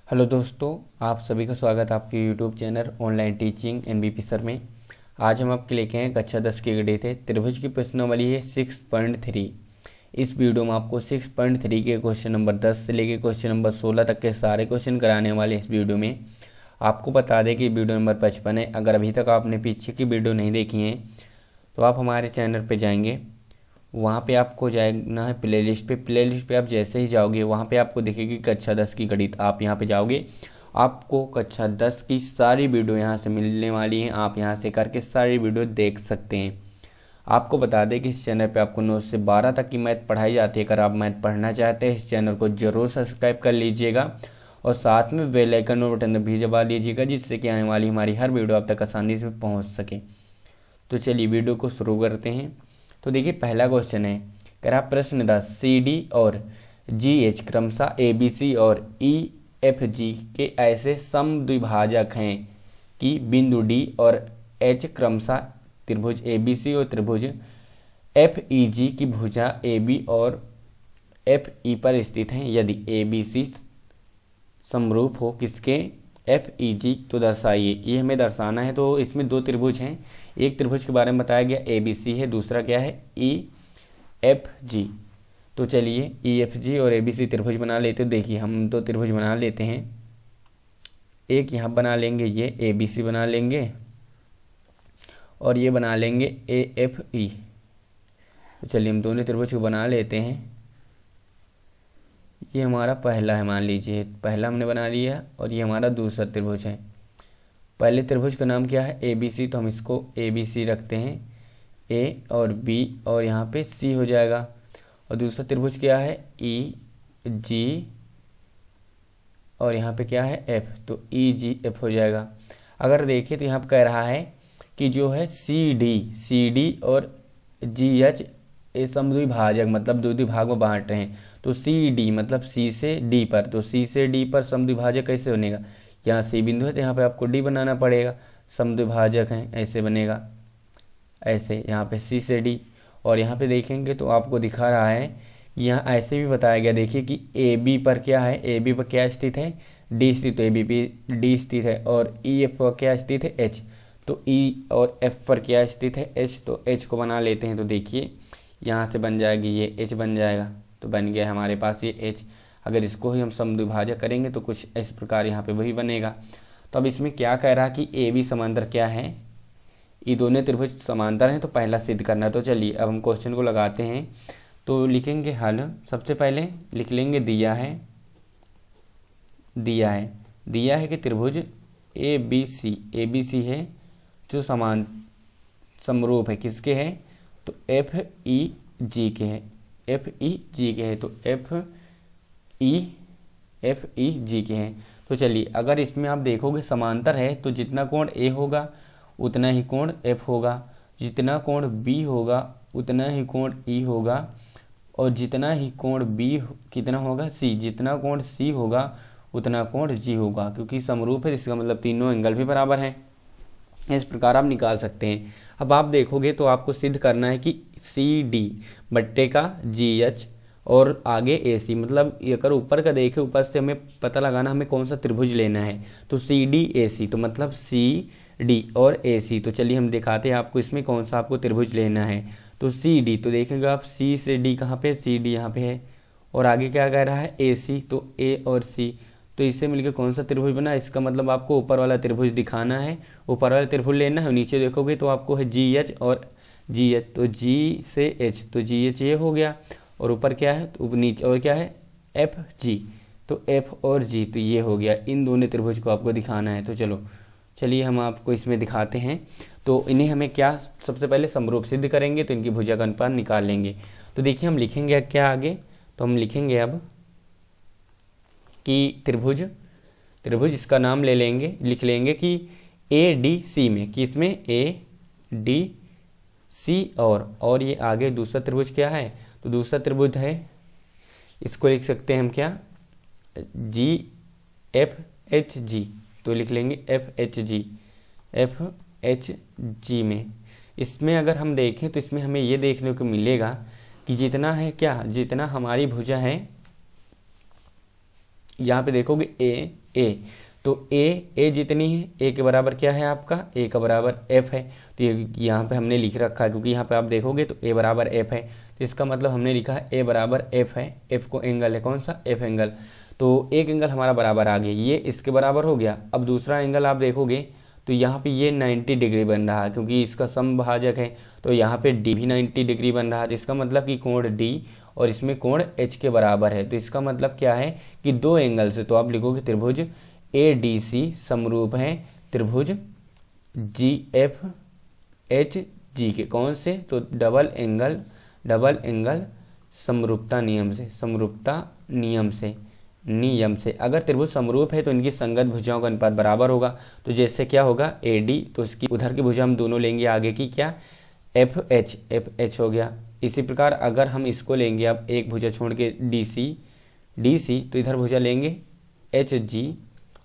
Hello दोस्तों, आप सभी का स्वागत है आपके YouTube channel online teaching NBP sir में। आज हम आपके लेके हैं कक्षा 10 के गणित है त्रिभुज की प्रश्नावली है 6.3। इस वीडियो में आपको 6.3 के क्वेश्चन नंबर 10 से लेके क्वेश्चन नंबर 16 तक के सारे क्वेश्चन कराने वाले इस वीडियो में। आपको बता दें कि वीडियो नंबर 55 है। अगर अभी तक आपने पीछे की वीडियो नहीं देखी है तो आप हमारे चैनल पर जाएंगे, वहाँ पे आपको जाना है प्लेलिस्ट पे आप जैसे ही जाओगे वहाँ पे आपको दिखेगी कक्षा 10 की गणित। आप यहाँ पे जाओगे, आपको कक्षा 10 की सारी वीडियो यहाँ से मिलने वाली हैं। आप यहाँ से करके सारी वीडियो देख सकते हैं। आपको बता दें कि इस चैनल पे आपको 9 से 12 तक की मैथ पढ़ाई जाती है। अगर आप मैथ पढ़ना चाहते हैं इस चैनल को ज़रूर सब्सक्राइब कर लीजिएगा और साथ में बेल आइकन और बटन भी दबा दीजिएगा, जिससे कि आने वाली हमारी हर वीडियो आप तक आसानी से पहुँच सके। तो चलिए वीडियो को शुरू करते हैं। तो देखिए पहला क्वेश्चन है, कह रहा प्रश्न 10 CD और GH क्रमशः ABC और EFG के ऐसे समद्विभाजक हैं कि बिंदु D और H क्रमशः त्रिभुज ABC और त्रिभुज FEG की भुजा AB और FE पर स्थित हैं। यदि ABC समरूप हो किसके, FEG तो दर्शाइए। ये हमें दर्शाना है। तो इसमें दो त्रिभुज हैं, एक त्रिभुज के बारे में बताया गया ABC है, दूसरा क्या है EFG। तो चलिए EFG और ABC त्रिभुज बना लेते। देखिए हम दो त्रिभुज बना लेते हैं। एक यहाँ बना लेंगे, ये ABC बना लेंगे और ये बना लेंगे AFE। तो चलिए हम दोनों त्रिभुज को बना लेते हैं। ये हमारा पहला है, मान लीजिए पहला हमने बना लिया और ये हमारा दूसरा त्रिभुज है। पहले त्रिभुज का नाम क्या है ABC, तो हम इसको ABC रखते हैं, A और B और यहाँ पे C हो जाएगा। और दूसरा त्रिभुज क्या है EG और यहाँ पे क्या है F, तो EGF हो जाएगा। अगर देखिए तो यहाँ पे कह रहा है कि जो है CD और GH ये समद्विभाजक मतलब द्विभाग में बांट रहे हैं। तो CD मतलब C से D पर, तो C से D पर समद्विभाजक कैसे बनेगा, यहाँ C बिंदु है तो यहाँ पे आपको D बनाना पड़ेगा। समद्विभाजक है ऐसे बनेगा, ऐसे यहाँ पे C से D। और यहाँ पे देखेंगे तो आपको दिखा रहा है कि यहाँ ऐसे भी बताया गया। देखिए कि AB पर क्या है, AB पर क्या स्थित है D स्थित, तो AB पे D स्थित है। और EF पर क्या स्थित है H, तो E और F पर क्या स्थित है H, तो H को बना लेते हैं। तो देखिए यहाँ से बन जाएगी ये H बन जाएगा, तो बन गया हमारे पास ये H। अगर इसको ही हम समद्विभाजक करेंगे तो कुछ इस प्रकार यहाँ पे वही बनेगा। तो अब इसमें क्या कह रहा कि AB समांतर क्या है, ये दोनों त्रिभुज समांतर हैं, तो पहला सिद्ध करना है। तो चलिए अब हम क्वेश्चन को लगाते हैं। तो लिखेंगे हल। सबसे पहले लिख लेंगे दिया है कि त्रिभुज ABC है जो समरूप है किसके है, तो FEG के है, तो FEG के हैं। तो चलिए अगर इसमें आप देखोगे समांतर है तो जितना कोण A होगा उतना ही कोण F होगा, जितना कोण B होगा उतना ही कोण E होगा, और जितना ही कोण B कितना होगा C, जितना कोण C होगा उतना कोण G होगा। क्योंकि समरूप है इसका मतलब तीनों एंगल भी बराबर हैं। इस प्रकार आप निकाल सकते हैं। अब आप देखोगे तो आपको सिद्ध करना है कि CD बट्टे का GH और आगे AC, मतलब अगर ऊपर का देखें ऊपर से हमें पता लगाना हमें कौन सा त्रिभुज लेना है, तो CD AC, तो मतलब CD और AC। तो चलिए हम दिखाते हैं आपको इसमें कौन सा आपको त्रिभुज लेना है। तो CD, तो देखेंगे आप C से D कहाँ पे, CD यहाँ पे है, और आगे क्या कह रहा है AC, तो A और C। तो इससे मिलकर कौन सा त्रिभुज बना, इसका मतलब आपको ऊपर वाला त्रिभुज दिखाना है, ऊपर वाला त्रिभुज लेना है। नीचे देखोगे तो आपको है GH और GH, तो G से H, तो GH ये हो गया, और ऊपर क्या है तो नीचे और क्या है FG, तो F और G, तो ये हो गया। इन दोनों त्रिभुज को आपको दिखाना है। तो चलिए हम आपको इसमें दिखाते हैं। तो इन्हें हमें क्या सबसे पहले समरूप सिद्ध करेंगे, तो इनकी भुजा का अनुपात निकाल लेंगे। तो देखिए हम लिखेंगे क्या आगे, तो हम लिखेंगे अब कि त्रिभुज इसका नाम लिख लेंगे कि ADC में, कि इसमें ADC और ये आगे दूसरा त्रिभुज क्या है, तो दूसरा त्रिभुज है, इसको लिख सकते हैं हम क्या GFHG, तो लिख लेंगे FHG में। इसमें अगर हम देखें तो इसमें हमें ये देखने को मिलेगा कि जितना है क्या, जितना हमारी भुजा है यहाँ पे देखोगे ए, तो ए जितनी है, ए के बराबर क्या है आपका, ए का बराबर एफ है। तो ये यहाँ पे हमने लिख रखा है, क्योंकि यहाँ पे आप देखोगे तो ए बराबर एफ है, तो इसका मतलब हमने लिखा है ए बराबर एफ है। एफ को एंगल है कौन सा, एफ एंगल। तो एक एंगल हमारा बराबर आ गया, ये इसके बराबर हो गया। अब दूसरा एंगल आप देखोगे तो यहाँ पे ये 90 डिग्री बन रहा है, क्योंकि इसका समभाजक है। तो यहाँ पे डी भी 90 डिग्री बन रहा है, तो इसका मतलब कि कोण डी और इसमें कोण एच के बराबर है। तो इसका मतलब क्या है कि दो एंगल से, तो आप लिखोगे त्रिभुज ए डी सी समरूप है त्रिभुज जी एफ एच जी के, कौन से, तो डबल एंगल समरूपता नियम से, नियम से अगर त्रिभुज समरूप है तो इनकी संगत भुजाओं का अनुपात बराबर होगा। तो जैसे क्या होगा ए डी, तो उसकी उधर की भुजा हम दोनों लेंगे, आगे की क्या, एफ एच हो गया। इसी प्रकार अगर हम इसको लेंगे अब एक भुजा छोड़ के डी सी, तो इधर भुजा लेंगे एच जी,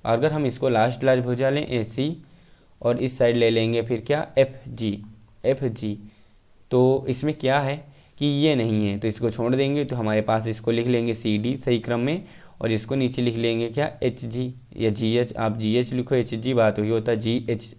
अगर हम इसको लास्ट भुजा लें ए सी, और इस साइड ले लेंगे फिर क्या, एफ जी। तो इसमें क्या है कि ये नहीं है, तो इसको छोड़ देंगे, तो हमारे पास इसको लिख लेंगे सी डी सही क्रम में, और इसको नीचे लिख लेंगे क्या, एच जी या जी एच, आप जी एच लिखो, एच जी बात हुई, होता है जी एच।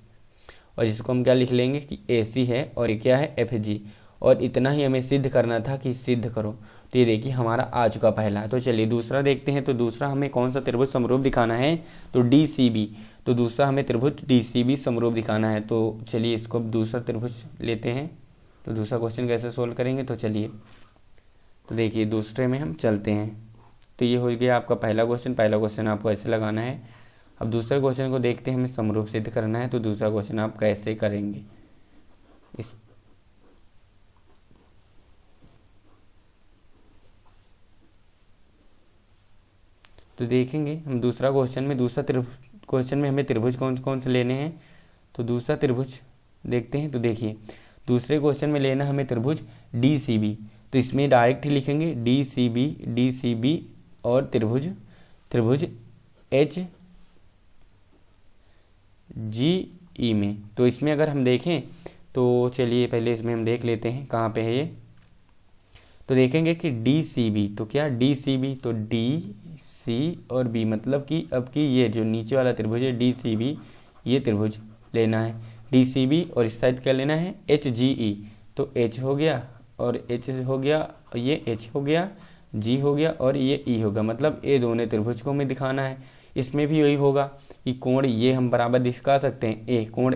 और इसको हम क्या लिख लेंगे कि ए सी है और ये क्या है, एफ जी। और इतना ही हमें सिद्ध करना था कि सिद्ध करो। तो ये देखिए हमारा आ चुका पहला। तो चलिए दूसरा देखते हैं। तो दूसरा हमें कौन सा त्रिभुज समरूप दिखाना है, तो डी सी बी। तो दूसरा हमें त्रिभुज डी सी बी समरूप दिखाना है। तो चलिए इसको दूसरा त्रिभुज लेते हैं। तो दूसरा क्वेश्चन कैसे सोल्व करेंगे, तो चलिए, तो देखिए दूसरे में हम चलते हैं। तो ये हो गया आपका पहला क्वेश्चन आपको ऐसे लगाना है। अब दूसरे क्वेश्चन को देखते हैं, हमें समरूप सिद्ध करना है। तो दूसरा क्वेश्चन आप कैसे करेंगे इस, तो देखेंगे हम दूसरा क्वेश्चन में हमें त्रिभुज कौन कौन से लेने हैं। तो दूसरा त्रिभुज देखते हैं। तो देखिए दूसरे क्वेश्चन में लेना हमें त्रिभुज डी सी बी। तो इसमें डायरेक्ट ही लिखेंगे डी सी बी और त्रिभुज एच जी ई में। तो इसमें अगर हम देखें तो चलिए पहले इसमें हम देख लेते हैं कहाँ पे है ये। तो देखेंगे कि डी सी बी, तो क्या डी सी बी, तो डी सी और बी, मतलब कि अब की ये जो नीचे वाला त्रिभुज है डी सी बी, ये त्रिभुज लेना है डी सी बी, और इस साइड क्या लेना है, एच जी ई। तो एच हो गया और एच हो गया, और ये एच हो गया, जी हो गया और ये ई होगा, मतलब ये दोनों त्रिभुज को हमें दिखाना है। इसमें भी यही होगा कि कोण ये हम बराबर दिखा सकते हैं, कोण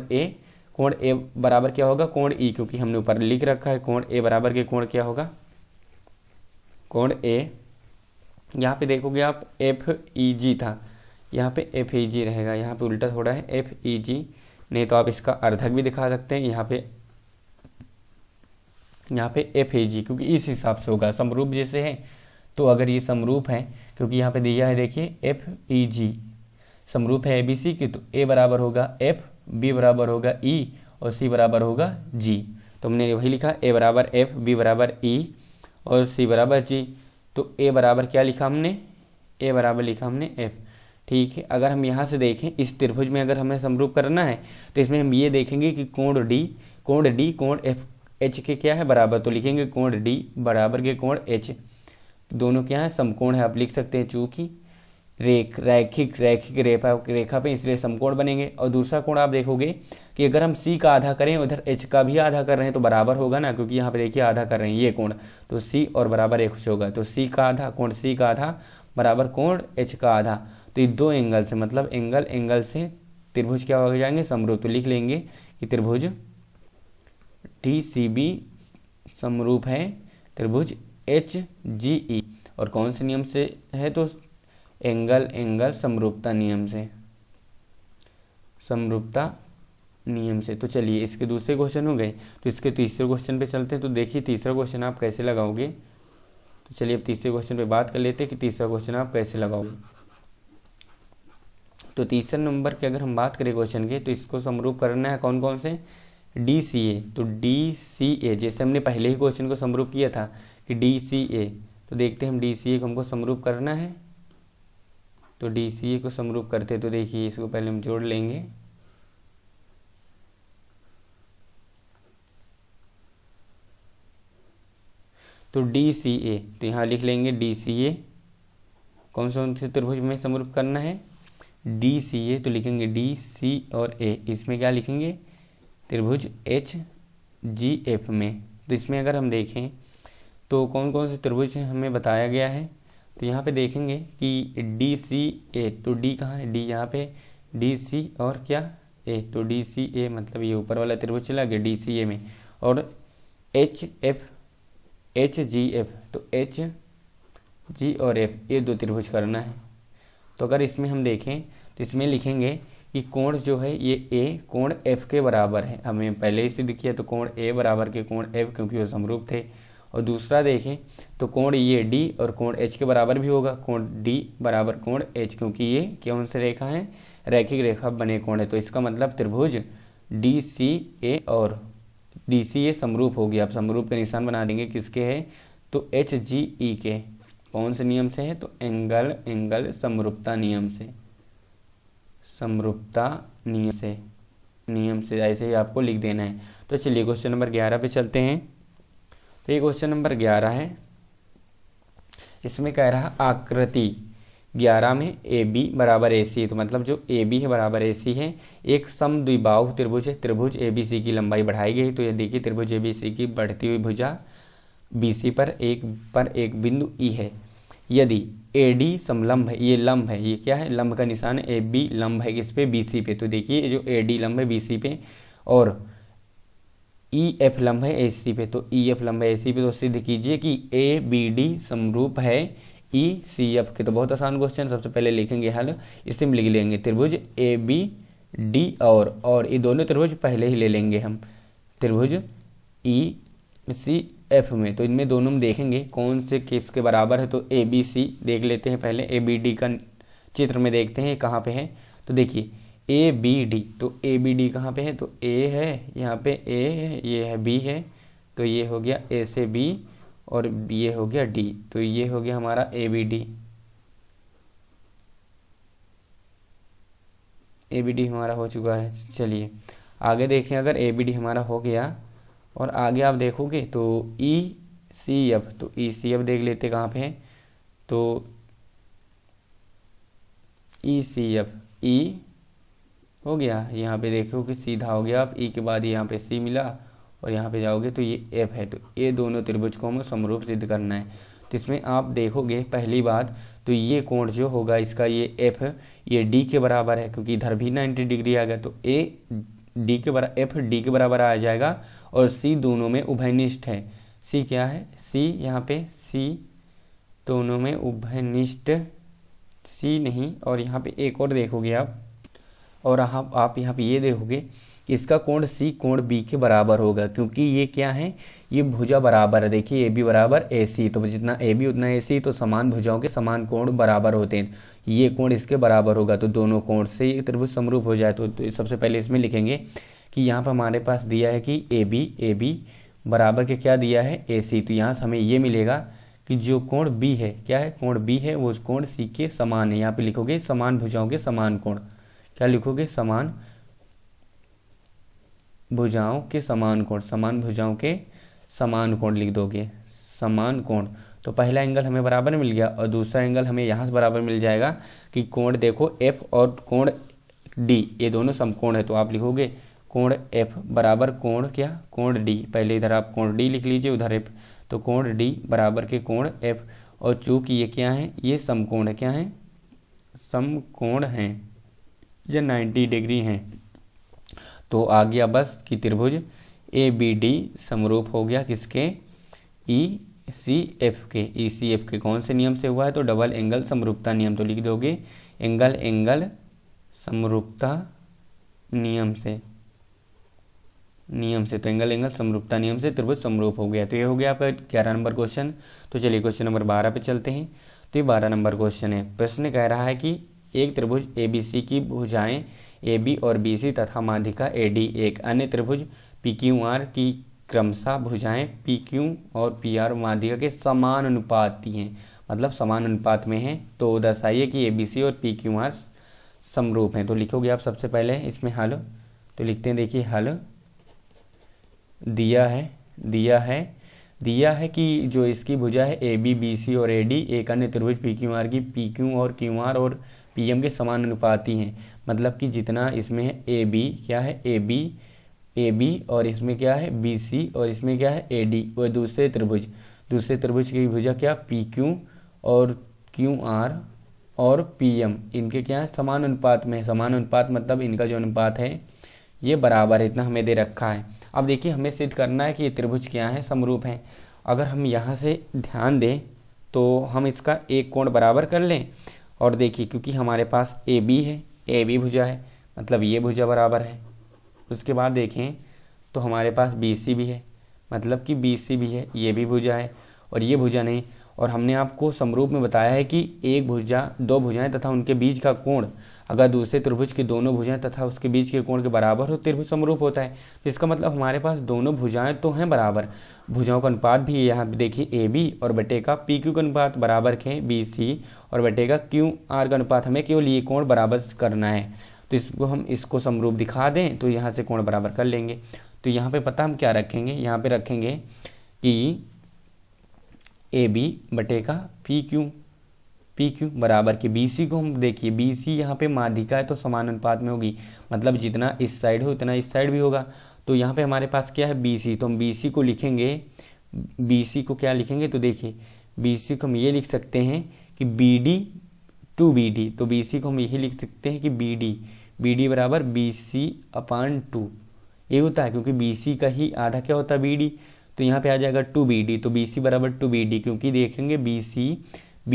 ए बराबर क्या होगा, कोण ई, क्योंकि हमने ऊपर लिख रखा है कोण ए बराबर के कोण क्या होगा, कोण ए। यहाँ पे देखोगे आप एफ ई जी था, यहाँ पे एफ ई जी रहेगा, यहाँ पे उल्टा थोड़ा है एफ ई जी, नहीं तो आप इसका अर्धक भी दिखा सकते हैं। यहाँ पे एफ ई जी, क्योंकि इस हिसाब से होगा समरूप जैसे है। तो अगर ये समरूप है, क्योंकि यहाँ पे दिया है देखिए एफ ई जी समरूप है ए बी सी की, तो ए बराबर होगा एफ, बी बराबर होगा ई और सी बराबर होगा जी। तो हमने वही लिखा ए बराबर एफ, बी बराबर ई और सी बराबर जी। तो ए बराबर क्या लिखा हमने, ए बराबर लिखा हमने एफ। ठीक है, अगर हम यहाँ से देखें इस त्रिभुज में अगर हमें समरूप करना है तो इसमें हम ये देखेंगे कि कोण कोण एफ एच के क्या है बराबर, तो लिखेंगे कोण डी बराबर के कोण एच, दोनों क्या है समकोण है, आप लिख सकते हैं, चूंकि रैखिक रेखा पे इसलिए समकोण बनेंगे। और दूसरा कोण आप देखोगे कि अगर हम सी का आधा करें उधर एच का भी आधा कर रहे हैं तो बराबर होगा ना, क्योंकि यहाँ पे देखिए आधा कर रहे हैं ये कोण, तो सी और बराबर एक होगा। तो सी का आधा, कोण सी का आधा बराबर कोण एच का आधा। तो ये दो एंगल से, मतलब एंगल से त्रिभुज क्या हो जाएंगे, समरूप। तो लिख लेंगे कि त्रिभुज डी सी बी समरूप है त्रिभुज एच जी ई, और कौन से नियम से है, तो एंगल समरूपता नियम से। तो चलिए इसके दूसरे क्वेश्चन हो गए, तो इसके तीसरे क्वेश्चन पे चलते हैं। तो देखिए तीसरा क्वेश्चन आप कैसे लगाओगे। तो चलिए अब तीसरे क्वेश्चन पे बात कर लेते हैं कि तीसरा क्वेश्चन आप कैसे लगाओगे। तो तीसरे नंबर की अगर हम बात करें क्वेश्चन के, तो इसको समरूप करना है कौन कौन से, डी सी ए। तो डी सी ए जैसे हमने पहले ही क्वेश्चन को समरूप किया था कि डी सी ए, तो देखते हैं हम डी सी ए को हमको समरूप करना है। तो डी सी ए को समरूप करते, तो देखिए इसको पहले हम जोड़ लेंगे। तो डी सी ए, तो यहाँ लिख लेंगे डी सी ए कौन से त्रिभुज में समरूप करना है, डी सी ए, तो लिखेंगे डी सी और ए। इसमें क्या लिखेंगे, त्रिभुज एच जी एफ में। तो इसमें अगर हम देखें तो कौन कौन से त्रिभुज हमें बताया गया है, तो यहाँ पे देखेंगे कि डी सी ए, तो डी कहाँ है, डी यहाँ पे, डी सी और क्या ए, तो डी सी ए मतलब ये ऊपर वाला त्रिभुज चला गया डी सी ए में। और H F, H G F, तो एच जी और एफ, ये दो त्रिभुज करना है। तो अगर इसमें हम देखें तो इसमें लिखेंगे कि कोण जो है ये ए कोण एफ के बराबर है, हमें पहले ही सिद्ध किया, तो कोण ए बराबर के कोण एफ, क्योंकि वो समरूप थे। और दूसरा देखें तो कोण ये डी और कोण एच के बराबर भी होगा, कोण डी बराबर कोण एच, क्योंकि ये कौन से रेखा है, रैखिक रेखा बने कोण है। तो इसका मतलब त्रिभुज डी सी ए और डी सी ए समरूप हो गया। आप समरूप के निशान बना देंगे, किसके है, तो एच जी ई के, कौन से नियम से है, तो एंगल समरूपता नियम से, समरूपता नियम से ऐसे ही आपको लिख देना है। तो चलिए क्वेश्चन नंबर 11 पे चलते हैं। तो ये क्वेश्चन नंबर 11 है, इसमें कह रहा आकृति 11 में ए बी बराबर ए सी, तो मतलब जो ए बी है बराबर ए सी है, एक समद्विबाहु त्रिभुज है, त्रिभुज ए बी सी की लंबाई बढ़ाई गई। तो ये देखिए त्रिभुज ए बी सी की बढ़ती हुई भुजा बी सी पर एक बिंदु ई है। यदि ए डी समलंब है, ये लंब है, ये क्या है, लंब का निशान है, ए बी लंब है किस पे, बी सी पे। तो देखिए जो ए डी लंब है बी सी पे और ई एफ लंब है ए सी पे, तो ई एफ लंब है ए सी पे, तो सिद्ध कीजिए कि ए बी डी समरूप है ई सी एफ के। तो बहुत आसान क्वेश्चन, सबसे पहले लिखेंगे हल, इसे में लिख लेंगे त्रिभुज ए बी डी और ये दोनों त्रिभुज पहले ही ले लेंगे हम, त्रिभुज ई सी एफ में। तो इनमें दोनों में देखेंगे कौन से किसके बराबर है, तो ए बी सी देख लेते हैं पहले, ए बी डी का चित्र में देखते हैं कहाँ पे है। तो देखिए ए बी डी, तो ए बी डी कहाँ पे है, तो ए है यहाँ पे, ए है, ये है बी है, तो ये हो गया ए से बी और ये हो गया डी, तो ये हो गया हमारा A B D. A B D हमारा हो चुका है। चलिए आगे देखें, अगर ए बी डी हमारा हो गया और आगे आप देखोगे तो ई सी एफ, तो ई सी एफ देख लेते कहाँ पे है, तो ई सी एफ, ई हो गया, यहाँ पे देखो कि सीधा हो गया, आप ई के बाद यहाँ पे सी मिला और यहाँ पे जाओगे तो ये एफ है। तो ये दोनों त्रिभुज को हमें समरूप सिद्ध करना है। तो इसमें आप देखोगे पहली बात, तो ये कोण जो होगा इसका, ये एफ ये डी के बराबर है, क्योंकि इधर भी 90 डिग्री आ गया, तो ए डी के बराबर, एफ डी के बराबर आ जाएगा। और सी दोनों में उभयनिष्ठ है, सी क्या है, सी यहाँ पे, सी दोनों में उभयनिष्ठ, सी नहीं, और यहाँ पे एक और देखोगे आप, और आप यहाँ पे ये देखोगे कि इसका कोण सी कोण बी के बराबर होगा, क्योंकि ये क्या है, ये भुजा बराबर है। देखिए ए बी बराबर ए सी, तो जितना ए बी उतना ए सी, तो समान भुजाओं के समान कोण बराबर होते हैं, ये कोण इसके बराबर होगा, तो दोनों कोण से ये त्रिभुज समरूप हो जाए। तो सबसे पहले इसमें लिखेंगे कि यहाँ पर हमारे पास दिया है कि ए बी बराबर के क्या दिया है, ए सी, तो यहाँ से हमें ये मिलेगा कि जो कोण बी है, क्या है, कोण बी है, वो कोण सी के समान है। यहाँ पे लिखोगे समान भुजाओं के समान कोण, क्या लिखोगे, समान भुजाओं के समान कोण, समान भुजाओं के समान कोण लिख दोगे, समान कोण। तो पहला एंगल हमें बराबर मिल गया और दूसरा एंगल हमें यहाँ से बराबर मिल जाएगा कि कोण देखो एफ और कोण डी, ये दोनों समकोण है। तो आप लिखोगे कोण एफ बराबर कोण क्या, कोण डी, पहले इधर आप कोण डी लिख लीजिए, उधर एफ, तो कोण डी बराबर के कोण एफ। और चूंकि ये क्या है, ये समकोण है, क्या है, समकोण है, ये 90 डिग्री हैं। तो आ गया बस कि त्रिभुज ए बी डी समरूप हो गया किसके, ई सी एफ के। ई सी एफ के कौन से नियम से हुआ है, तो डबल एंगल समरूपता नियम, तो लिख दोगे एंगल समरूपता नियम से, तो एंगल समरूपता नियम से त्रिभुज समरूप हो गया। तो ये हो गया आपका 11 नंबर क्वेश्चन। तो चलिए क्वेश्चन नंबर 12 पे चलते हैं। तो ये 12 नंबर क्वेश्चन है। प्रश्न कह रहा है कि एक त्रिभुज ए बी सी की भुजाएं ए बी और बी सी तथा माध्यिका ए डी एक अन्य त्रिभुज पी क्यू आर की क्रमशः भुजाएं पी क्यू और पी आर माध्यिका के समान अनुपाती हैं, मतलब समान अनुपात में हैं। तो दर्शाइए कि ए बी सी और पी क्यू आर समरूप हैं। तो लिखोगे आप सबसे पहले इसमें हल, तो लिखते हैं, देखिए हल दिया है दिया है कि जो इसकी भुजा है ए बी बी सी और ए डी एक अन्य त्रिभुज पी क्यू आर की पी क्यू और क्यू आर और पी एम के समानुपाती हैं। मतलब कि जितना इसमें है ए बी, क्या है ए बी और इसमें क्या है बी सी और इसमें क्या है ए डी, वह दूसरे त्रिभुज की भुजा क्या पी क्यू और क्यू आर और पी एम इनके क्या है समान अनुपात में। समान अनुपात मतलब इनका जो अनुपात है ये बराबर है, इतना हमें दे रखा है। अब देखिए हमें सिद्ध करना है कि ये त्रिभुज क्या है, समरूप हैं। अगर हम यहाँ से ध्यान दें तो हम इसका एक कोण बराबर कर लें और देखिए क्योंकि हमारे पास ए बी है, ए बी भुजा है मतलब ये भुजा बराबर है। उसके बाद देखें तो हमारे पास बी सी भी है मतलब कि बी सी भी है, ये भी भुजा है और ये भुजा नहीं। और हमने आपको समरूप में बताया है कि एक भुजा दो भुजाएं तथा उनके बीच का कोण अगर दूसरे त्रिभुज की दोनों भुजाएं तथा उसके बीच के कोण के बराबर हो त्रिभुज समरूप होता है। तो इसका मतलब हमारे पास दोनों भुजाएं तो हैं बराबर, भुजाओं का अनुपात भी यहाँ देखिए ए बी और बटे का पी क्यू का अनुपात बराबर है बी सी और बटे का क्यू आर का अनुपात, हमें केवल ये कोण बराबर करना है। तो इसको हम इसको समरूप दिखा दें तो यहाँ से कोण बराबर कर लेंगे। तो यहाँ पे पता हम क्या रखेंगे, यहाँ पे रखेंगे कि ए बी बटे का पी क्यू बराबर के बी सी को हम देखिए बी सी यहाँ पे माध्यिका है तो समान अनुपात में होगी, मतलब जितना इस साइड हो उतना इस साइड भी होगा। तो यहाँ पे हमारे पास क्या है बी सी, तो हम बी सी को लिखेंगे, बी सी को क्या लिखेंगे तो देखिए बी सी को हम ये लिख सकते हैं कि B D to B D, तो बी सी को हम यही लिख सकते हैं कि बी डी बराबर बी सी अपान टू, ये होता है क्योंकि बी सी का ही आधा क्या होता है बी डी। तो यहाँ पे आ जाएगा टू बी डी, तो बी सी बराबर टू बी डी, क्योंकि देखेंगे बी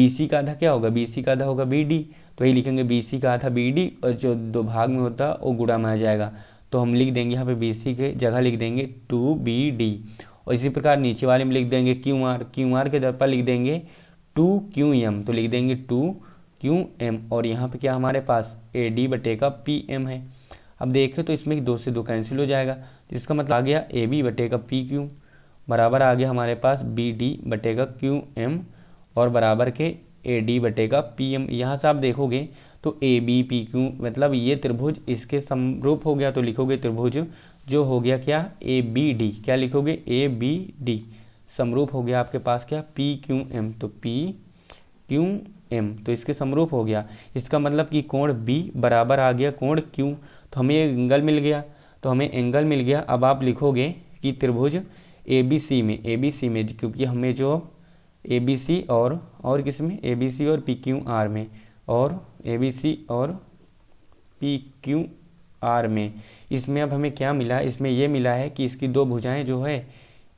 सी का आधा क्या होगा, बी सी का आधा होगा बी डी, तो यही लिखेंगे बी सी का आधा बी डी और जो दो भाग में होता वो गुणा में आ जाएगा। तो हम लिख देंगे यहाँ पे बी सी के जगह लिख देंगे टू बी डी और इसी प्रकार नीचे वाले में लिख देंगे क्यू आर के दर पर लिख देंगे टू क्यू एम, तो लिख देंगे टू क्यू एम और यहाँ पे क्या हमारे पास ए डी बटे का पी एम है। अब देखें तो इसमें दो से दो कैंसिल हो जाएगा, तो इसका मतलब आ गया ए बी बटे का पी क्यू बराबर आ गया हमारे पास बी डी बटेगा क्यू एम और बराबर के ए डी बटेगा पी एम। यहाँ से आप देखोगे तो ए बी पी क्यू मतलब ये त्रिभुज इसके समरूप हो गया, तो लिखोगे त्रिभुज जो हो गया क्या ए बी डी, क्या लिखोगे ए बी डी समरूप हो गया आपके पास क्या पी क्यू एम, तो पी क्यू एम तो इसके समरूप हो गया। इसका मतलब कि कोण बी बराबर आ गया कोण क्यू, तो हमें एंगल मिल गया। अब आप लिखोगे कि त्रिभुज ए बी सी में क्योंकि हमें जो ए बी सी और किस में ए बी सी और पी क्यू आर में और ए बी सी और पी क्यू आर में, इसमें अब हमें क्या मिला, इसमें ये मिला है कि इसकी दो भुजाएं जो है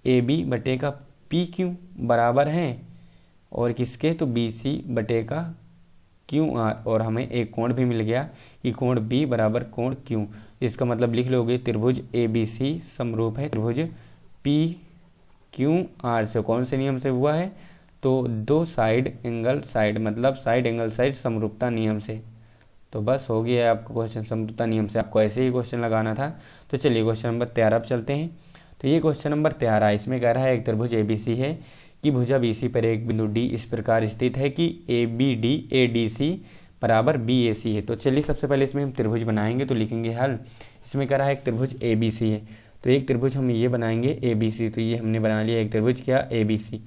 ए बी बटे का पी क्यू बराबर हैं और किसके तो बी सी बटे का क्यू आर, और हमें एक कोण भी मिल गया कि कोण बी बराबर कोण क्यू। इसका मतलब लिख लोगे त्रिभुज ए बी सी समरूप है त्रिभुज पी क्यू आर से। कौन से नियम से हुआ है, तो दो साइड एंगल साइड मतलब साइड एंगल साइड समरूपता नियम से। तो बस हो गया है आपका क्वेश्चन समरूपता नियम से, आपको ऐसे ही क्वेश्चन लगाना था। तो चलिए क्वेश्चन नंबर 13 अब चलते हैं। तो ये क्वेश्चन नंबर 13 इसमें कह रहा है एक त्रिभुज ए बी सी है कि भुजा बी सी पर एक बिंदु डी इस प्रकार स्थित है कि A B D A D C बराबर बी ए सी है। तो चलिए सबसे पहले इसमें हम त्रिभुज बनाएंगे, तो लिखेंगे हल। इसमें कह रहा है एक त्रिभुज ए बी सी है, तो एक त्रिभुज हम ये बनाएंगे ए बी सी, तो ये हमने बना लिया एक त्रिभुज क्या ए बी सी,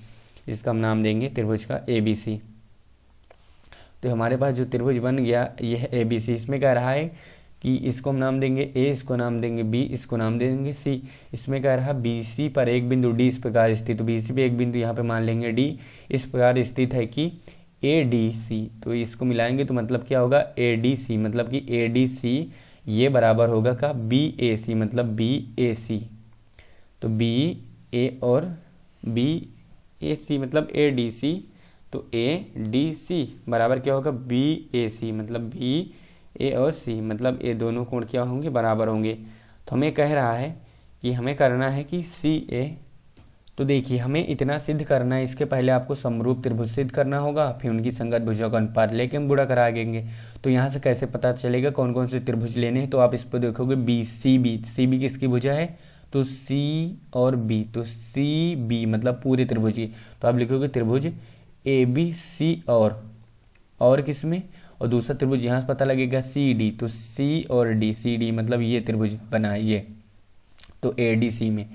इसका हम नाम देंगे त्रिभुज का ए बी सी। तो हमारे पास जो त्रिभुज बन गया ये है ए बी सी। इसमें कह रहा है कि इसको हम नाम देंगे ए, इसको नाम देंगे बी, इसको नाम देंगे सी। इसमें कह रहा है बी सी पर एक बिंदु डी इस प्रकार स्थित, तो बी सी पे एक बिंदु यहाँ पे मान लेंगे डी इस प्रकार स्थित है कि ए डी सी, तो इसको मिलाएंगे तो मतलब क्या होगा ए डी सी, मतलब कि ए डी सी ये बराबर होगा का बी ए सी, मतलब बी ए सी। तो बी ए और बी ए सी मतलब ए डी सी, तो ए डी सी बराबर क्या होगा बी ए सी, मतलब बी ए और सी मतलब ये दोनों कोण क्या होंगे बराबर होंगे। तो हमें कह रहा है कि हमें करना है कि सी ए, तो देखिए हमें इतना सिद्ध करना है, इसके पहले आपको समरूप त्रिभुज सिद्ध करना होगा, फिर उनकी संगत भुजों का अनुपात लेके हम गुणा करा देंगे। तो यहाँ से कैसे पता चलेगा कौन कौन से त्रिभुज लेने हैं, तो आप इस पर देखोगे बी सी बी किसकी भुजा है, तो सी और बी, तो सी बी मतलब पूरे त्रिभुज की। तो आप लिखोगे त्रिभुज ए बी सी और किसमें, और दूसरा त्रिभुज यहाँ से पता लगेगा सी डी, तो सी और डी, सी डी मतलब ये त्रिभुज बना ये, तो ए डी सी में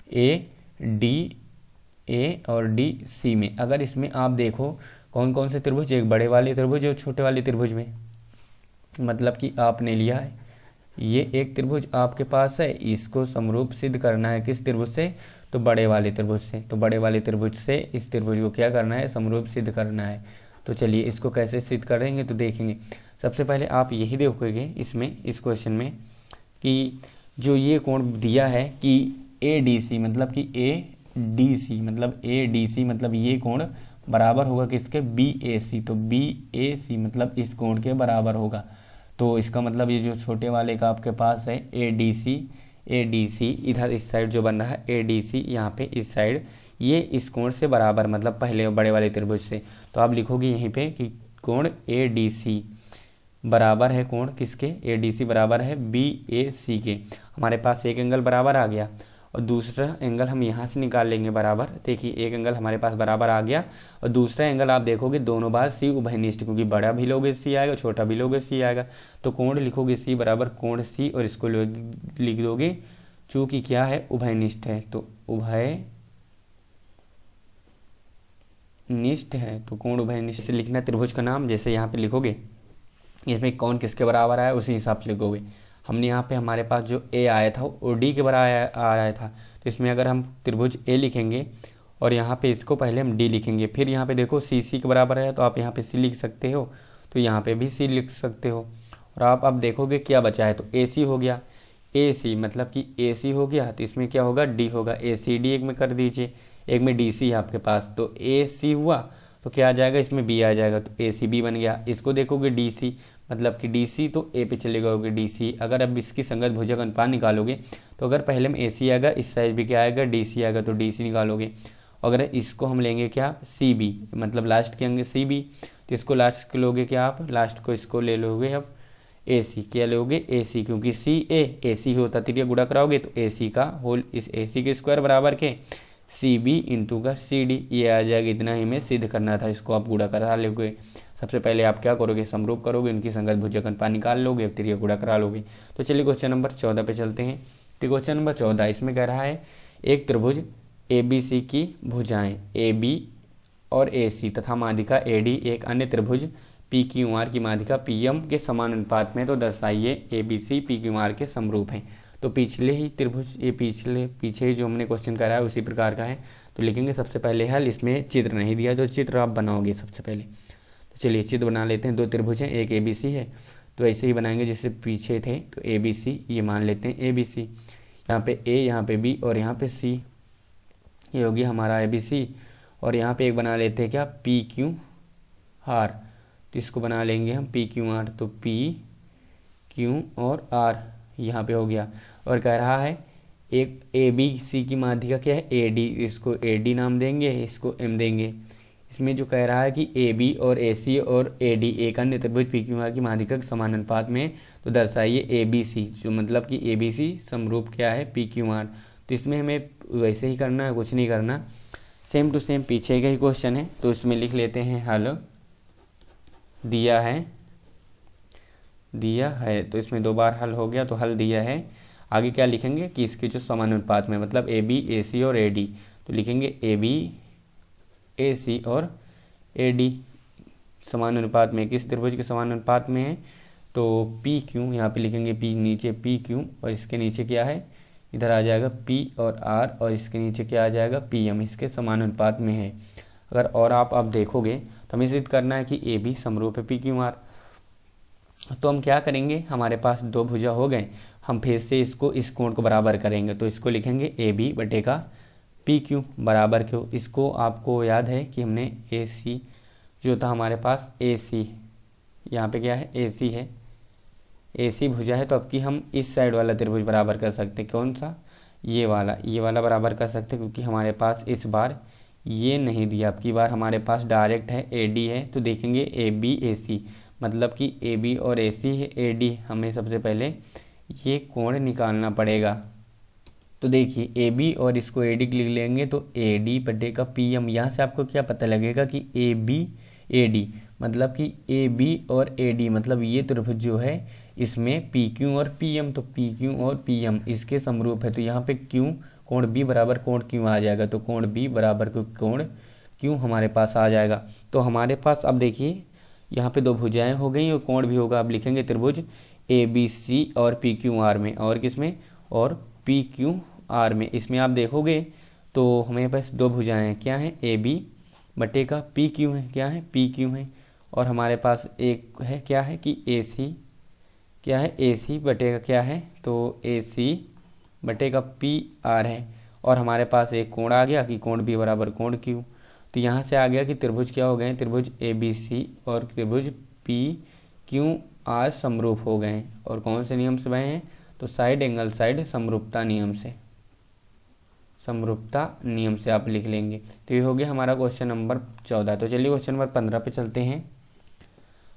ए डी ए और डी सी में। अगर इसमें आप देखो कौन कौन से त्रिभुज, एक बड़े वाले त्रिभुज और छोटे वाले त्रिभुज में, मतलब कि आपने लिया है ये एक त्रिभुज आपके पास है, इसको समरूप सिद्ध करना है किस त्रिभुज से, तो बड़े वाले त्रिभुज से। तो बड़े वाले त्रिभुज से इस त्रिभुज को क्या करना है, समरूप सिद्ध करना है। तो चलिए इसको कैसे सिद्ध करेंगे तो देखेंगे। सबसे पहले आप यही देखोगे इसमें, इस क्वेश्चन में, कि जो ये कोण दिया है कि ए डी सी मतलब कि ए डी सी मतलब ये कोण बराबर होगा किसके, बी ए सी। तो बी ए सी मतलब इस कोण के बराबर होगा। तो इसका मतलब ये जो छोटे वाले का आपके पास है ए डी सी इधर इस साइड जो बन रहा है ए डी सी, यहाँ पे इस साइड ये इस कोण से बराबर, मतलब पहले बड़े वाले त्रिभुज से। तो आप लिखोगे यहीं पे कि कोण ए डी सी बराबर है, कोण किसके, ए डी सी बराबर है बी ए सी के। हमारे पास एक एंगल बराबर आ गया और दूसरा एंगल हम यहाँ से निकाल लेंगे बराबर। देखिए एक एंगल हमारे पास बराबर आ गया और दूसरा एंगल आप देखोगे दोनों बार सी उभयनिष्ठ, क्योंकि बड़ा भी लोगे सी आएगा, छोटा भी लोगे सी आएगा। तो कोण लिखोगे सी बराबर कोण सी और इसको लिख दोगे चूंकि क्या है, उभयनिष्ठ है। तो उभयनिष्ठ है तो कोण उभयनिष्ठ से लिखना त्रिभुज का नाम। जैसे यहाँ पे लिखोगे इसमें कौन किसके बराबर आया उसी हिसाब से लिखोगे। हमने यहाँ पे हमारे पास जो ए आया था वो डी के बराबर आया था, तो इसमें अगर हम त्रिभुज ए लिखेंगे और यहाँ पे इसको पहले हम डी लिखेंगे, फिर यहाँ पे देखो सी सी के बराबर है तो आप यहाँ पे सी लिख सकते हो, तो यहाँ पे भी सी लिख सकते हो। और आप अब देखोगे क्या बचा है, तो ए सी हो गया, ए सी मतलब कि ए सी हो गया, तो इसमें क्या होगा, डी होगा। ए सी डी एक में कर दीजिए, एक में डी सी है आपके पास, तो ए सी हुआ तो क्या आ जाएगा, इसमें बी आ जाएगा, तो ए सी बी बन गया। इसको देखोगे डी सी मतलब कि डी सी तो ए पे चलेगा होगा डी सी। अगर अब इसकी संगत भुजक अनुपात निकालोगे तो अगर पहले में ए सी आएगा, इस साइड भी क्या आएगा, डी सी आएगा, तो डी सी निकालोगे। अगर इसको हम लेंगे क्या, सी बी मतलब लास्ट के अंगे सी बी, तो इसको लास्ट के लोगे क्या आप, लास्ट को इसको ले लोगे अब ए सी, क्या लोगे ए सी, क्योंकि सी ए सी होता, तिरिया गुणा कराओगे तो ए सी का होल, इस ए सी के स्क्वायर बराबर के सी बी इंटू का सी डी, ये आ जाएगा। इतना ही हमें सिद्ध करना था, इसको आप गुणा करा लोगे। सबसे पहले आप क्या करोगे, समरूप करोगे, इनकी संगत भुजक अनुपात निकाल लोगे, तिरिया गुणा करा लोगे। तो चलिए क्वेश्चन नंबर 14 पे चलते हैं। तो क्वेश्चन नंबर 14 इसमें कह रहा है एक त्रिभुज ए बी सी की भुजाएं ए बी और ए सी तथा माध्यिका ए डी एक अन्य त्रिभुज पी क्यू आर की माध्यिका पी एम के समान अनुपात में, तो दर्शाइए A B C P Q R के समरूप हैं। तो पिछले ही त्रिभुज, ये पीछे जो हमने क्वेश्चन करा है उसी प्रकार का है। तो लिखेंगे सबसे पहले हल, इसमें चित्र नहीं दिया, तो चित्र आप बनाओगे सबसे पहले। तो चलिए चित्र बना लेते हैं। दो त्रिभुज हैं, एक ए बी सी है, तो ऐसे ही बनाएंगे जैसे पीछे थे। तो ए बी सी ये मान लेते हैं ए बी सी, यहाँ पे ए, यहाँ पे बी और यहाँ पे सी, ये होगी हमारा ए बी सी। और यहाँ पे एक बना लेते हैं क्या, पी क्यू आर, तो इसको बना लेंगे हम पी क्यू आर। तो पी क्यू और आर यहाँ पे हो गया। और कह रहा है एक ए बी सी की माध्यिका क्या है, ए डी, इसको ए डी नाम देंगे, इसको एम देंगे। इसमें जो कह रहा है कि ए बी और ए सी और ए डी एक अन्य त्रिभुज पी क्यू आर की माध्यिका के समान अनुपात में, तो दर्शाइए ए बी सी, जो मतलब कि ए बी सी समरूप क्या है, पी क्यू आर। तो इसमें हमें वैसे ही करना है, कुछ नहीं करना, सेम टू सेम पीछे का ही क्वेश्चन है। तो इसमें लिख लेते हैं हल दिया है, तो इसमें दो बार हल हो गया, तो हल दिया है। आगे क्या लिखेंगे कि इसके जो समान अनुपात में, मतलब ए बी ए सी और ए डी, तो लिखेंगे ए बी ए सी और ए डी समान अनुपात में, किस त्रिभुज के समान अनुपात में है, तो पी क्यू, यहाँ पे लिखेंगे पी, नीचे पी क्यू और इसके नीचे क्या है, इधर आ जाएगा पी और आर और इसके नीचे क्या आ जाएगा, पी एम, इसके समान अनुपात में है। अगर और आप देखोगे तो हमें सिद्ध करना है कि ए बी समरूप है पी क्यू आर। तो हम क्या करेंगे, हमारे पास दो भुजा हो गए, हम फिर से इसको, इस कोण को बराबर करेंगे। तो इसको लिखेंगे ए बी बटे का पी क्यू बराबर क्यू। इसको आपको याद है कि हमने ए सी जो था हमारे पास, ए सी यहाँ पे क्या है, ए सी है, ए सी भुजा है, तो अब की हम इस साइड वाला त्रिभुज बराबर कर सकते हैं। कौन सा, ये वाला बराबर कर सकते हैं, क्योंकि हमारे पास इस बार ये नहीं दिया, अब की बार हमारे पास डायरेक्ट है ए डी है। तो देखेंगे ए बी ए सी मतलब कि ए बी और ए सी है, ए डी, हमें सबसे पहले ये कोण निकालना पड़ेगा। तो देखिए ए बी और इसको ए डी लिख लेंगे, तो ए डी बटे का पी एम। यहाँ से आपको क्या पता लगेगा कि ए बी ए डी मतलब कि ए बी और ए डी मतलब ये त्रिभुज जो है इसमें पी क्यू और पी एम, तो पी क्यू और पी एम इसके समरूप है। तो यहाँ पे क्यू कोण बी बराबर कोण क्यू आ जाएगा। तो कोण बी बराबर कोण क्यू हमारे पास आ जाएगा। तो हमारे पास अब देखिए यहाँ पे दो भुजाएं हो गई और कोण भी होगा। अब लिखेंगे त्रिभुज ए बी सी और पी क्यू आर में, और किसमें, और पी क्यू आर में। इसमें आप देखोगे तो हमें पास दो भुजाएं हैं, क्या है, ए बी बटे का पी क्यू है, क्या है, पी क्यू है। और हमारे पास एक है, क्या है कि ए सी, क्या है, ए सी बटे का क्या है, तो ए सी बटे का पी आर है। और हमारे पास एक कोण आ गया कि कोण बी बराबर कोण क्यू। तो यहाँ से आ गया कि त्रिभुज क्या हो गए, त्रिभुज ए बी सी और त्रिभुज पी क्यू आर समरूप हो गए। और कौन से नियम से बने हैं, तो साइड एंगल साइड समरूपता नियम से, समरूपता नियम से आप लिख लेंगे। तो ये हो गया हमारा क्वेश्चन नंबर 14। तो चलिए क्वेश्चन नंबर 15 पे चलते हैं।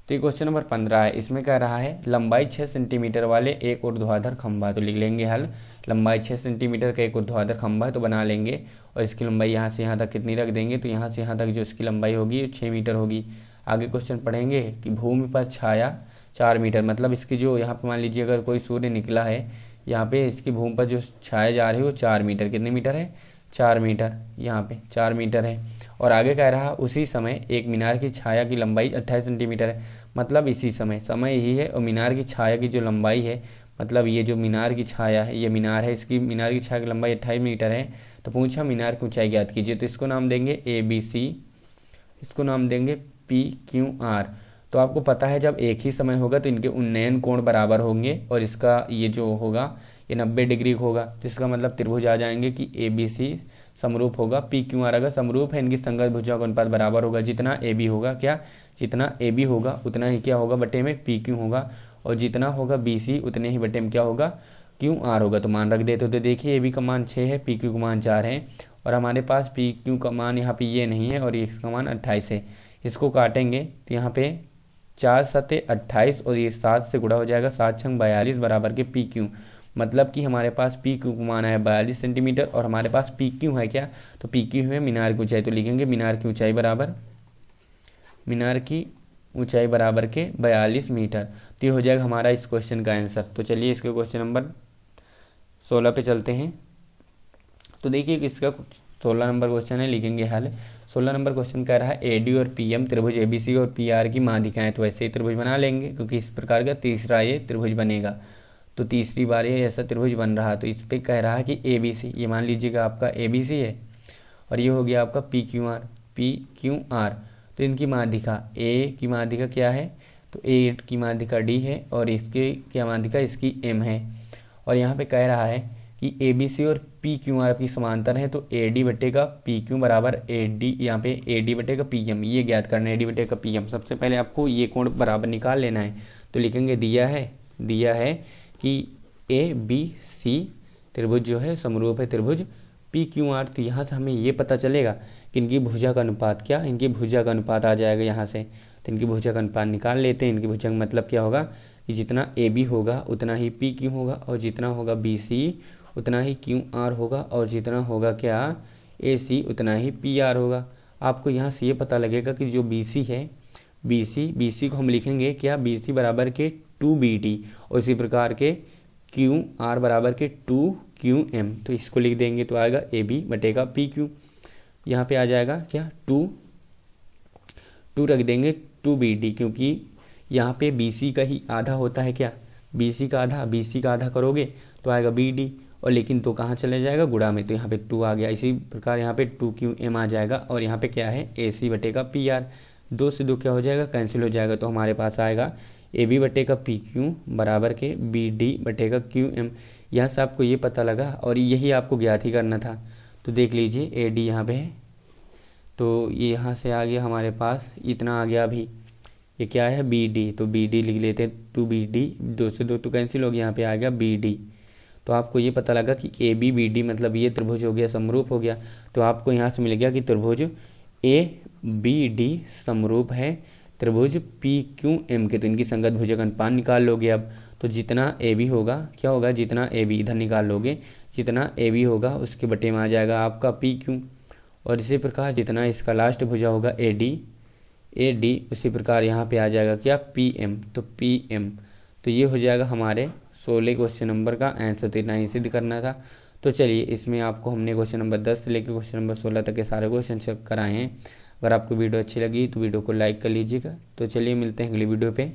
तो ये क्वेश्चन नंबर 15 है। इसमें कह रहा है लंबाई 6 सेंटीमीटर वाले एक ऊर्ध्वाधर खंभा। तो लिख लेंगे हल, लंबाई 6 सेंटीमीटर का एक ऊर्ध्वाधर खंभा है तो बना लेंगे। और इसकी लंबाई यहाँ से यहाँ तक कितनी रख देंगे, तो यहाँ से यहाँ तक जो इसकी लंबाई होगी 6 मीटर होगी। आगे क्वेश्चन पढ़ेंगे कि भूमि पर छाया 4 मीटर, मतलब इसकी जो यहाँ पे मान लीजिए अगर कोई सूर्य निकला है, यहाँ पे इसकी भूमि पर जो छाया जा रही है वो 4 मीटर, कितने मीटर है, 4 मीटर, यहाँ पे 4 मीटर है। और आगे कह रहा उसी समय एक मीनार की छाया की लंबाई 28 सेंटीमीटर है, मतलब इसी समय, समय यही है। और मीनार की छाया की जो लंबाई है, मतलब ये जो मीनार की छाया है, ये मीनार है, इसकी मीनार की छाया की लंबाई 28 मीटर है। तो पूछा मीनार की ऊंचाई ज्ञात कीजिए। तो इसको नाम देंगे ए बी सी, इसको नाम देंगे पी क्यू आर। तो आपको पता है जब एक ही समय होगा तो इनके उन्नयन कोण बराबर होंगे, और इसका ये जो होगा ये 90 डिग्री होगा। तो इसका मतलब त्रिभुज आ जाएंगे कि ए बी सी समरूप होगा पी क्यू आर। अगर समरूप है इनकी संगत भुजाओं का अनुपात बराबर होगा, जितना ए बी होगा, क्या, जितना ए बी होगा उतना ही क्या होगा, बटे में पी क्यू होगा। और जितना होगा बी सी उतने ही बटे में क्या होगा, क्यू आर होगा। तो मान रख देते हो। तो देखिए ए बी का मान 6 है, पी क्यू का मान 4 है, और हमारे पास पी क्यू का मान यहाँ पे ये नहीं है और इसका मान 28 है। इसको काटेंगे तो यहाँ पे 4 सते 28 और ये 7 से गुणा हो जाएगा, 7 छंग 42 बराबर के पी क्यू। मतलब कि हमारे पास पी क्यू का मान है 42 सेंटीमीटर और हमारे पास पी क्यू है क्या, तो पी क्यू है मीनार की ऊंचाई। तो लिखेंगे मीनार की ऊंचाई बराबर, मीनार की ऊंचाई बराबर के 42 मीटर। तो ये हो जाएगा हमारा इस क्वेश्चन का आंसर। तो चलिए इसके क्वेश्चन नंबर 16 पे चलते हैं। तो देखिए इसका 16 नंबर क्वेश्चन है, लिखेंगे हल। 16 नंबर क्वेश्चन कह रहा है एडी और पीएम त्रिभुज एबीसी और पीआर की माध्यिकाएं। तो वैसे ही त्रिभुज बना लेंगे क्योंकि इस प्रकार का तीसरा ये त्रिभुज बनेगा। तो तीसरी बार ये ऐसा त्रिभुज बन रहा। तो इस पे कह रहा है कि एबीसी, ये मान लीजिएगा आपका एबीसी है और ये हो गया आपका पी क्यू आर। तो इनकी माध्यिका, ए की माध्यिका क्या है, तो ए की माध्यिका डी है और इसके क्या माध्यिका, इसकी एम है। और यहाँ पे कह रहा है कि ए बी सी और पी क्यू आर की समांतर है। तो ए डी बटेगा पी क्यू बराबर ए डी, यहाँ पे ए डी बटेगा पी एम, ये ज्ञात करना है, ए डी बटेगा पी एम। सबसे पहले आपको ये कोण बराबर निकाल लेना है। तो लिखेंगे दिया है कि ए बी सी त्रिभुज जो है समरूप है त्रिभुज पी क्यू आर। तो यहाँ से हमें ये पता चलेगा कि इनकी भुजा का अनुपात क्या, इनकी भुजा का अनुपात आ जाएगा यहाँ से। तो इनकी भुजा का अनुपात निकाल लेते हैं। इनकी भुजा का मतलब क्या होगा कि जितना ए बी होगा उतना ही पी क्यू होगा, और जितना होगा बी सी उतना ही क्यू आर होगा, और जितना होगा क्या ए सी उतना ही पी आर होगा। आपको यहाँ से ये पता लगेगा कि जो बी सी है, बी सी को हम लिखेंगे क्या, बी सी बराबर के 2BD, और इसी प्रकार के क्यू आर बराबर के 2QM। तो इसको लिख देंगे तो आएगा ए बी बटेगा पी क्यू। यहाँ पे आ जाएगा क्या, 2 रख देंगे 2BD, क्योंकि यहाँ पे BC का ही आधा होता है क्या, BC का आधा करोगे तो आएगा BD, और लेकिन तो कहाँ चले जाएगा, गुणा में। तो यहाँ पे 2 आ गया। इसी प्रकार यहाँ पे 2QM आ जाएगा, और यहाँ पे क्या है AC बटेगा PR। 2 से 2 क्या हो जाएगा, कैंसिल हो जाएगा। तो हमारे पास आएगा AB बटेगा PQ बराबर के BD बटेगा QM। यहाँ से आपको ये पता लगा और यही आपको ज्ञात ही करना था। तो देख लीजिए AD यहाँ पे है, तो ये यहाँ से आ गया हमारे पास, इतना आ गया। अभी ये क्या है BD, तो BD लिख लेते हैं 2BD, 2 से 2 तो कैंसिल हो गया, यहाँ पे आ गया BD। तो आपको ये पता लगा कि ABBD मतलब ये त्रिभुज हो गया, समरूप हो गया। तो आपको यहाँ से मिल गया कि त्रिभुज ABD समरूप है त्रिभुज PQM के। तो इनकी संगत भुजा का अनुपात निकाल लोगे अब। तो जितना AB होगा, क्या होगा, जितना AB इधर निकाल लोगे, जितना AB होगा उसके बटे में आ जाएगा आपका PQ। और इसी प्रकार जितना इसका लास्ट भुजा होगा AD, उसी प्रकार यहाँ पे आ जाएगा क्या, PM। तो PM, तो ये हो जाएगा हमारे 16 क्वेश्चन नंबर का आंसर। तो इतना ही सिद्ध करना था। तो चलिए इसमें आपको हमने क्वेश्चन नंबर 10 से लेकर क्वेश्चन नंबर 16 तक के सारे क्वेश्चन कराए हैं। अगर आपको वीडियो अच्छी लगी तो वीडियो को लाइक कर लीजिएगा। तो चलिए मिलते हैं अगली वीडियो पे।